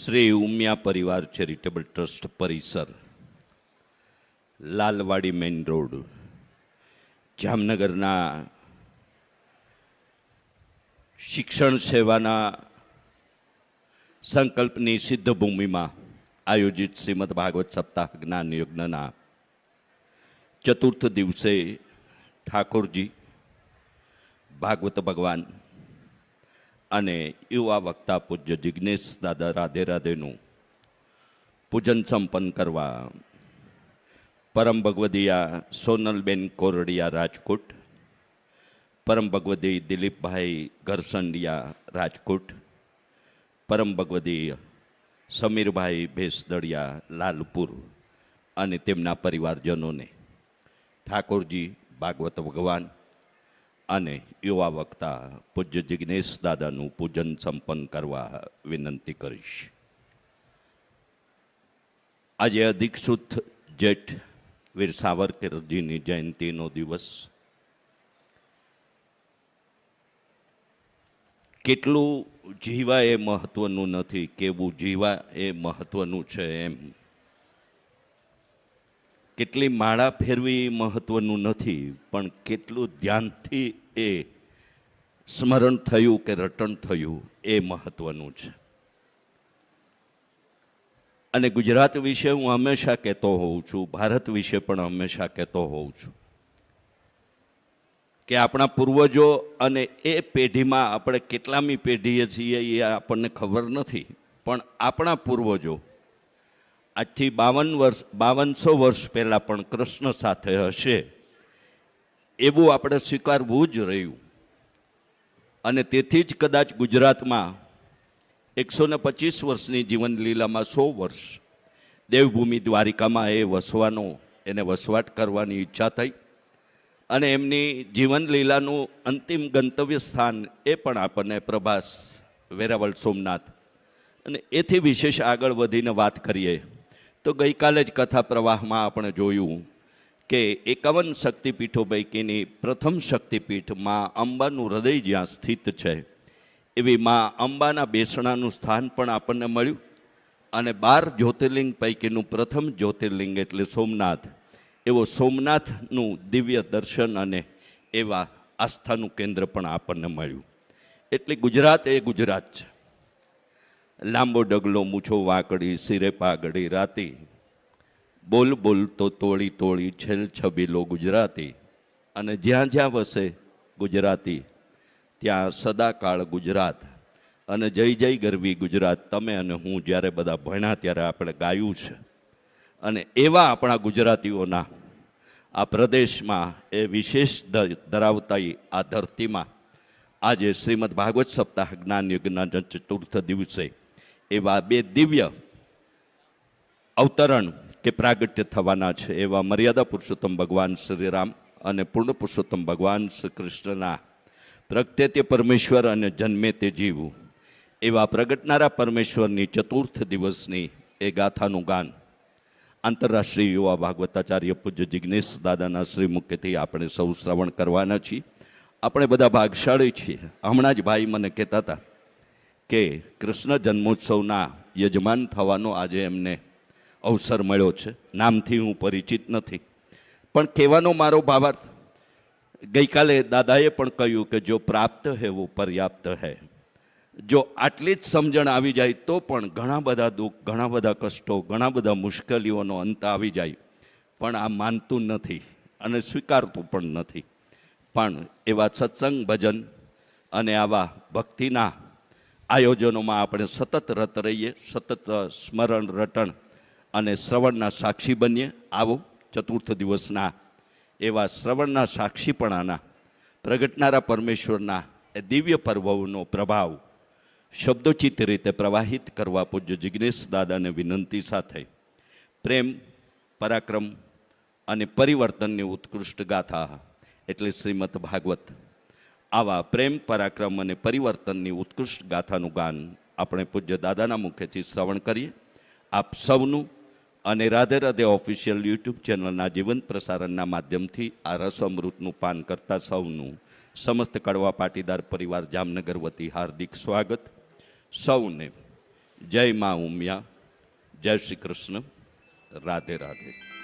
શ્રી ઉમિયા પરિવાર charitable trust પરિસર, Lalwadi main road, જામનગરના શિક્ષણ સેવાના સંકલ્પની સિદ્ધભૂમિમાં આયોજિત શ્રીમદ ભાગવત સપ્તાહ જ્ઞાન યજ્ઞના ચતુર્થ દિવસે ઠાકોરજી, ભાગવત ભગવાન અને યુવા વક્તા પૂજ્ય જિજ્ઞેશ દાદા રાધે રાધેનું પૂજન સંપન્ન કરવા પરમ ભગવદીયા સોનલબેન કોરડિયા રાજકોટ, પરમ ભગવદી દિલીપભાઈ ઘરસંડિયા રાજકોટ, પરમ ભગવદી સમીરભાઈ ભેસદડિયા લાલપુર અને તેમના પરિવારજનોને ઠાકોરજી, ભાગવત ભગવાન અને યુવા વક્તા પૂજ્ય જિજ્ઞેશ દાદાનું પૂજન સંપન્ન કરવા વિનંતી કરીશ. આજે અધિક સુદ જેઠ વીર સાવરકરજીની જયંતિનો દિવસ. કેટલું જીવા એ મહત્વનું નથી, કેવું જીવા એ મહત્વનું છે. એમ કેટલી માળા ફેરવી મહત્વનું નથી, પણ કેટલું ધ્યાનથી એ સ્મરણ થયું કે રટણ થયું એ મહત્વનું છે. અને ગુજરાત વિશે હું હંમેશા કહેતો હોઉં છું, ભારત વિશે પણ હંમેશા કહેતો હોઉં છું કે આપણા પૂર્વજો અને એ પેઢીમાં આપણે કેટલામી પેઢીએ છીએ એ આપણને ખબર નથી, પણ આપણા પૂર્વજો આજથી 5200 વર્ષ પહેલાં પણ કૃષ્ણ સાથે હશે એવું આપણે સ્વીકારવું જ રહ્યું. અને તેથી જ કદાચ ગુજરાતમાં 125 વર્ષની જીવનલીલામાં 100 વર્ષ દેવભૂમિ દ્વારિકામાં એ વસવાનો, એને વસવાટ કરવાની ઈચ્છા થઈ. અને એમની જીવનલીલાનું અંતિમ ગંતવ્ય સ્થાન એ પણ આપણને પ્રભાસ, વેરાવળ સોમનાથ. અને એથી વિશેષ આગળ વધીને વાત કરીએ તો ગઈકાલે જ કથા પ્રવાહમાં આપણે જોયું કે 51 શક્તિપીઠો પૈકીની પ્રથમ શક્તિપીઠ માં અંબાનું હૃદય જ્યાં સ્થિત છે એવી માં અંબાના બેસણાનું સ્થાન પણ આપણને મળ્યું. અને 12 જ્યોતિર્લિંગ પૈકીનું પ્રથમ જ્યોતિર્લિંગ એટલે સોમનાથ, એવો સોમનાથનું દિવ્ય દર્શન અને એવા આસ્થાનું કેન્દ્ર પણ આપણને મળ્યું. એટલે ગુજરાત એ ગુજરાત છે. લાંબો ડગલો, મૂછો વાંકડી, સિરે પાઘડી રાતી, બોલ બોલ તો તોળી તોળી છેલ છબીલો ગુજરાતી. અને જ્યાં જ્યાં વસે ગુજરાતી ત્યાં સદાકાળ ગુજરાત. અને જય જય ગરવી ગુજરાત, તમે અને હું જ્યારે બધા ભણ્યા ત્યારે આપણે ગાયું છે. અને એવા આપણા ગુજરાતીઓના આ પ્રદેશમાં એ વિશેષ ધરાવતા આ ધરતીમાં આજે શ્રીમદ ભાગવત સપ્તાહ જ્ઞાન યજ્ઞના ચતુર્થ દિવસે એવા 2 દિવ્ય અવતરણ કે પ્રાગટ્ય થવાના છે. એવા મર્યાદા પુરુષોત્તમ ભગવાન શ્રીરામ અને પૂર્ણ પુરુષોત્તમ ભગવાન શ્રી કૃષ્ણના પ્રગટે તે પરમેશ્વર અને જન્મે તે જીવ, એવા પ્રગટનારા પરમેશ્વરની ચતુર્થ દિવસની એ ગાથાનું ગાન આંતરરાષ્ટ્રીય યુવા ભાગવતાચાર્ય પૂજ્ય જિજ્ઞેશ દાદાના શ્રી મુખેથી આપણે સૌ શ્રવણ કરવાના છીએ. આપણે બધા ભાગશાળી છીએ. હમણાં જ ભાઈ મને કહેતા હતા કે કૃષ્ણ જન્મોત્સવના યજમાન થવાનો આજે એમને અવસર મળ્યો છે. નામથી હું પરિચિત નથી, પણ કહેવાનો મારો ભાવાર્થ, ગઈકાલે દાદાએ પણ કહ્યું કે જો પ્રાપ્ત હે વો પર્યાપ્ત હે. જો આટલી જ સમજણ આવી જાય તો પણ ઘણા બધા દુઃખ, ઘણા બધા કષ્ટો, ઘણા બધા મુશ્કેલીઓનો અંત આવી જાય. પણ આ માનતું નથી અને સ્વીકારતું પણ નથી. પણ એવા સત્સંગ, ભજન અને આવા ભક્તિના આયોજનોમાં આપણે સતત રત રહીએ, સતત સ્મરણ, રટણ અને શ્રવણના સાક્ષી બનીએ. આવો ચતુર્થ દિવસના એવા શ્રવણના સાક્ષીપણાના પ્રગટનારા પરમેશ્વરના એ દિવ્ય પર્વોનો પ્રભાવ શબ્દોચિત રીતે પ્રવાહિત કરવા પૂજ્ય જિજ્ઞેશ દાદાને વિનંતી સાથે પ્રેમ, પરાક્રમ અને પરિવર્તનની ઉત્કૃષ્ટ ગાથા એટલે શ્રીમદ ભાગવત, આવા પ્રેમ, પરાક્રમ અને પરિવર્તનની ઉત્કૃષ્ટ ગાથાનું ગાન આપણે પૂજ્ય દાદાના મુખેથી શ્રવણ કરીએ. આપ સૌનું અને રાધે રાધે ઓફિશિયલ યુટ્યુબ ચેનલના જીવંત પ્રસારણના માધ્યમથી આ રસ અમૃતનું પાન કરતા સૌનું સમસ્ત કડવા પાટીદાર પરિવાર જામનગર વતી હાર્દિક સ્વાગત. સૌને જય મા ઉમિયા, જય શ્રી કૃષ્ણ, રાધે રાધે.